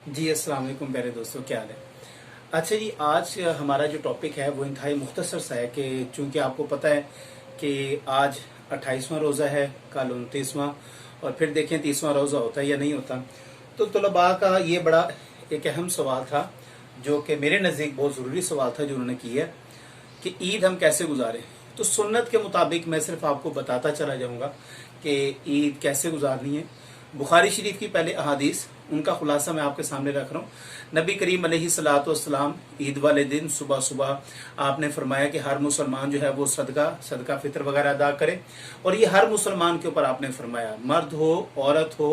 जी अस्सलाम वालेकुम प्यारे दोस्तों, क्या हाल है। अच्छा जी, आज हमारा जो टॉपिक है वो इंतहाई मुख्तसर सा है कि चूंकि आपको पता है कि आज 28वां रोज़ा है, कल 29वां, और फिर देखें 30वां रोज़ा होता है या नहीं होता। तो तलबा का ये बड़ा एक अहम सवाल था, जो कि मेरे नज़दीक बहुत ज़रूरी सवाल था जो उन्होंने किया कि ईद हम कैसे गुजारें। तो सुन्नत के मुताबिक मैं सिर्फ आपको बताता चला जाऊंगा कि ईद कैसे गुजारनी है। बुखारी शरीफ की पहले अहादीस, उनका खुलासा मैं आपके सामने रख रहा हूँ। नबी करीम अलैहिस्सलातु वस्सलाम ईद वाले दिन सुबह सुबह आपने फरमाया कि हर मुसलमान जो है वो सदका सदका फितर वगैरह अदा करे। और ये हर मुसलमान के ऊपर आपने फरमाया, मर्द हो, औरत हो,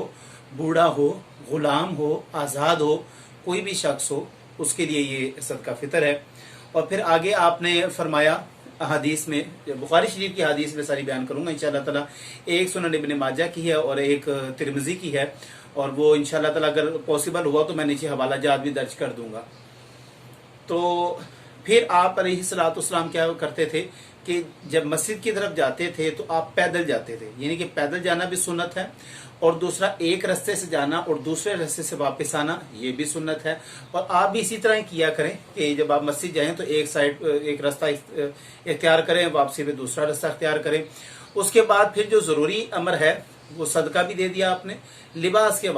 बूढ़ा हो, गुलाम हो, आज़ाद हो, कोई भी शख्स हो, उसके लिए ये सदका फितर है। और फिर आगे आपने फरमाया हदीस में, बुखारी शरीफ की हदीस में सारी बयान करूंगा इंशाअल्लाह ताला। एक सुनन इब्ने माजा की है और एक तिरमिजी की है, और वो इंशाअल्लाह ताला अगर पॉसिबल हुआ तो मैं नीचे हवाला जात भी दर्ज कर दूंगा। तो फिर आप अलैहिस्सलाम क्या करते थे कि जब मस्जिद की तरफ जाते थे तो आप पैदल जाते थे, यानी कि पैदल जाना भी सुन्नत है। और दूसरा, एक रास्ते से जाना और दूसरे रास्ते से वापस आना, ये भी सुन्नत है। और आप भी इसी तरह किया करें कि जब आप मस्जिद जाएं तो एक साइड एक रास्ता इख्तियार करें, वापसी में दूसरा रास्ता इख्तियार करें। उसके बाद फिर जो जरूरी अमर है वो सदका भी दे दिया आपने। लिबास के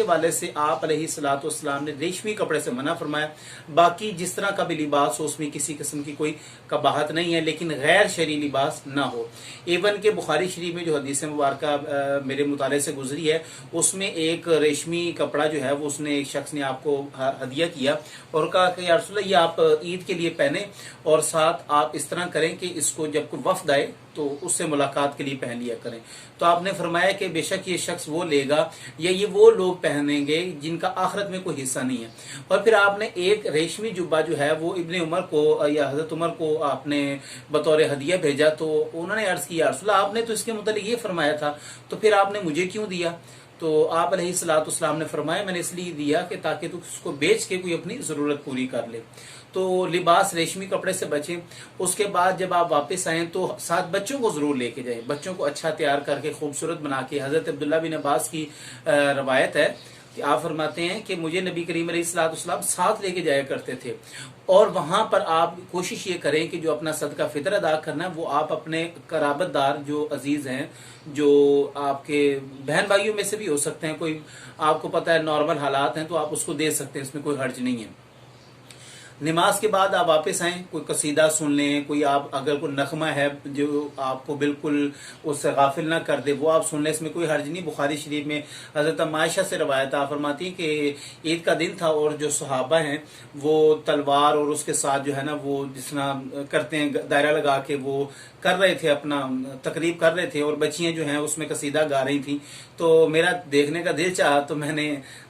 वाले से आप अलैहिस्सलातु वस्सलाम ने रेशमी कपड़े से मना फरमाया। बाकी जिस तरह का भी लिबास हो उसमें किसी किस्म की कोई कबाहत नहीं है, लेकिन गैर शरी लिबास ना हो। एवन के बुखारी शरीफ में जो हदीस मुबारक मेरे मुताले से गुजरी है, उसमें एक रेशमी कपड़ा जो है वो उसने एक शख्स ने आपको हदिया किया और कहा कि या रसूलल्लाह, ये आप ईद के लिए पहने, और साथ आप इस तरह करें कि इसको जब कोई वफ्द आए तो उससे मुलाकात के लिए पहन लिया करें। तो आपने फरमाया कि बेशक ये शख्स वो लेगा या ये वो लोग पहनेंगे जिनका आखिरत में कोई हिस्सा नहीं है। और फिर आपने एक रेशमी जुब्बा जो है वो इब्ने उमर को या हजरत उमर को आपने बतौर हदिया भेजा। तो उन्होंने अर्ज किया, या रसूलल्लाह, आपने तो इसके मुतालिक ये फरमाया था, तो फिर आपने मुझे क्यों दिया? तो आप अलैहिस्सलातु ने फरमाया, मैंने इसलिए दिया कि ताकि तू उसको बेच के कोई अपनी जरूरत पूरी कर ले। तो लिबास रेशमी कपड़े से बचें। उसके बाद जब आप वापस आए तो साथ बच्चों को जरूर लेके जाएं, बच्चों को अच्छा तैयार करके खूबसूरत बना के। हजरत अब्दुल्ला बिन अब्बास की रवायत है कि आप फरमाते हैं कि मुझे नबी करीम अलैहिस्सलाम साथ लेके जाया करते थे। और वहां पर आप कोशिश ये करें कि जो अपना सदका फितर अदा करना है वो आप अपने कराबतदार जो अजीज हैं, जो आपके बहन भाइयों में से भी हो सकते हैं, कोई आपको पता है नॉर्मल हालात हैं तो आप उसको दे सकते हैं, इसमें कोई हर्ज नहीं है। नमाज के बाद आप वापस आए, कोई कसीदा सुन लें, कोई आप अगर कोई नगमा है जो आपको बिल्कुल उससे गाफिल ना कर दे वो आप सुन लें, इसमें कोई हर्ज नहीं। बुखारी शरीफ में हजरत मायशा से रवायत फरमाती है कि ईद का दिन था और जो सहाबा हैं वो तलवार और उसके साथ जो है ना वो जिस तरह करते हैं दायरा लगा के वो कर रहे थे, अपना तकरीब कर रहे थे, और बच्चियां जो हैं उसमें कसीदा गा रही थी। तो मेरा देखने का दिल चाहा तो मैंने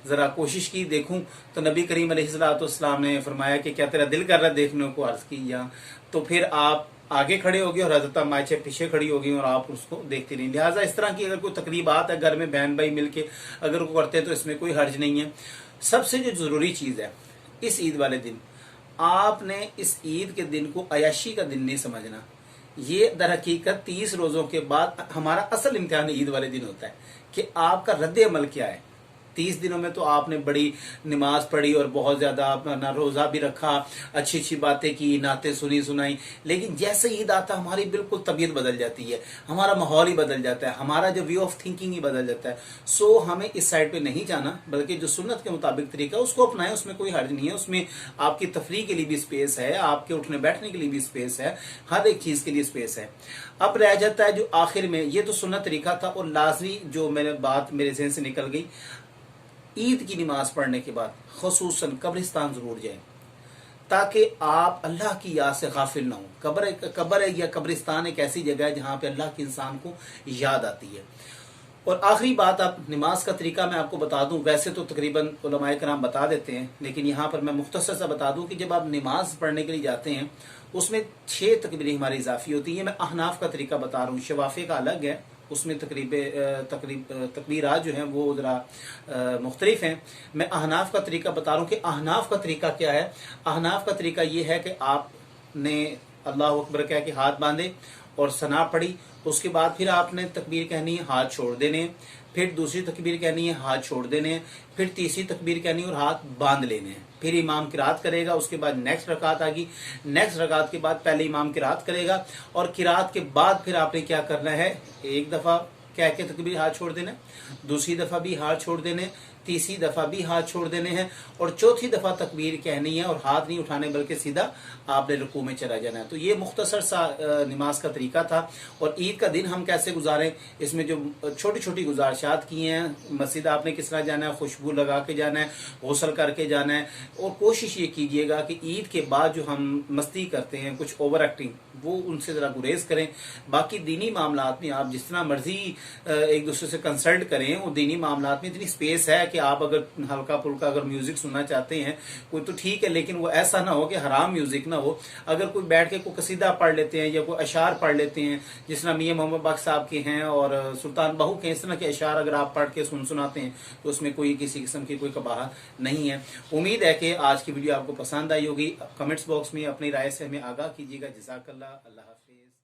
जरा कोशिश की देखूं, तो नबी करीम अलैहिस्सलाम ने फरमाया कि क्या तेरा दिल कर रहा है देखने को? अर्ज की या। तो फिर आप आगे खड़े हो गए और हजरत मायचे पीछे खड़ी हो गई और आप उसको देखते रही। लिहाजा इस तरह की अगर कोई तकरीबात है घर में बहन भाई मिलके अगर वो करते हैं तो इसमें कोई हर्ज नहीं है। सबसे जो जरूरी चीज है इस ईद वाले दिन, आपने इस ईद के दिन को अयाशी का दिन नहीं समझना। ये दर हकीकत 30 रोजों के बाद हमारा असल इम्तिहान ईद वाले दिन होता है कि आपका रद्द अमल क्या है। 30 दिनों में तो आपने बड़ी नमाज पढ़ी और बहुत ज्यादा अपना रोजा भी रखा, अच्छी अच्छी बातें की, नाते सुनी सुनाई, लेकिन जैसे ईद आता हमारी बिल्कुल तबीयत बदल जाती है, हमारा माहौल ही बदल जाता है, हमारा जो वे ऑफ थिंकिंग ही बदल जाता है। सो हमें इस साइड पे नहीं जाना, बल्कि जो सुन्नत के मुताबिक तरीका है उसको अपनाएं, उसमें कोई हर्ज नहीं है। उसमें आपकी तफरीह के लिए भी स्पेस है, आपके उठने बैठने के लिए भी स्पेस है, हर एक चीज के लिए स्पेस है। अब रह जाता है जो आखिर में, ये तो सुन्नत तरीका था। और लाजमी जो मैंने बात मेरे जहन से निकल गई, ईद की नमाज पढ़ने के बाद खुसूसन कब्रिस्तान जरूर जाएं, ताकि आप अल्लाह की याद से गाफिल ना हो। कब्र या कब्रिस्तान एक ऐसी जगह है जहां पे अल्लाह के इंसान को याद आती है। और आखिरी बात, आप नमाज का तरीका मैं आपको बता दूं, वैसे तो तकरीबन उलमाए कराम बता देते हैं, लेकिन यहाँ पर मैं मुख्तसर सा बता दूं कि जब आप नमाज पढ़ने के लिए जाते हैं उसमें 6 तकबीरें हमारी इजाफी होती है। मैं अहनाफ का तरीका बता रहा हूँ, शवाफे का अलग है, उसमें तकबीरात जो हैं वो जरा मुख्तलिफ हैं। मैं अहनाफ का तरीका बता रहा हूँ कि अहनाफ का तरीका क्या है। अहनाफ का तरीका ये है कि आपने अल्लाह अकबर कह के हाथ बांधे और सना पढ़ी, उसके बाद फिर आपने तकबीर कहनी है, हाथ छोड़ देने, फिर दूसरी तकबीर कहनी है, हाथ छोड़ देने हैं, फिर तीसरी तकबीर कहनी है और हाथ बांध लेने हैं। फिर इमाम किरात करेगा, उसके बाद नेक्स्ट रकात आएगी, नेक्स्ट रकात के बाद पहले इमाम किरात करेगा और किरात के बाद फिर आपने क्या करना है, एक दफा कह के तकबीर हाथ छोड़ देना, दूसरी दफा भी हाथ छोड़ देने, तीसरी दफा भी हाथ छोड़ देने हैं और चौथी दफा तकबीर कहनी है और हाथ नहीं उठाने बल्कि सीधा आपने रुकू में चला जाना है। तो ये मुख्तसर सा नमाज का तरीका था। और ईद का दिन हम कैसे गुजारें, इसमें जो छोटी छोटी गुजारिशात की हैं, मस्जिद आपने किस तरह जाना है, खुशबू लगा के जाना है, गौसल करके जाना है, और कोशिश ये कीजिएगा कि ईद के बाद जो हम मस्ती करते हैं, कुछ ओवर एक्टिंग, वो उनसे ज़रा गुरेज करें। बाकी दीनी मामलात में आप जिस तरह मर्जी एक दूसरे से कंसल्ट करें, वो दीनी मामलात में इतनी स्पेस है कि आप अगर हल्का फुल्का अगर म्यूजिक सुनना चाहते हैं कोई तो ठीक है, लेकिन वो ऐसा ना हो कि हराम म्यूजिक ना हो। अगर कोई बैठ के कोई कसीदा पढ़ लेते हैं या कोई अशार पढ़ लेते हैं, जिस तरह मियां मोहम्मद बख्श साहब के हैं और सुल्तान बहू के, इस तरह के अशार अगर आप पढ़ के सुनाते हैं तो उसमें कोई किसी किस्म की कोई कबाह नहीं है। उम्मीद है कि आज की वीडियो आपको पसंद आई होगी। कमेंट्स बॉक्स में अपनी राय से हमें आगाह कीजिएगा। जज़ाकल्लाह, अल्लाह हाफिज।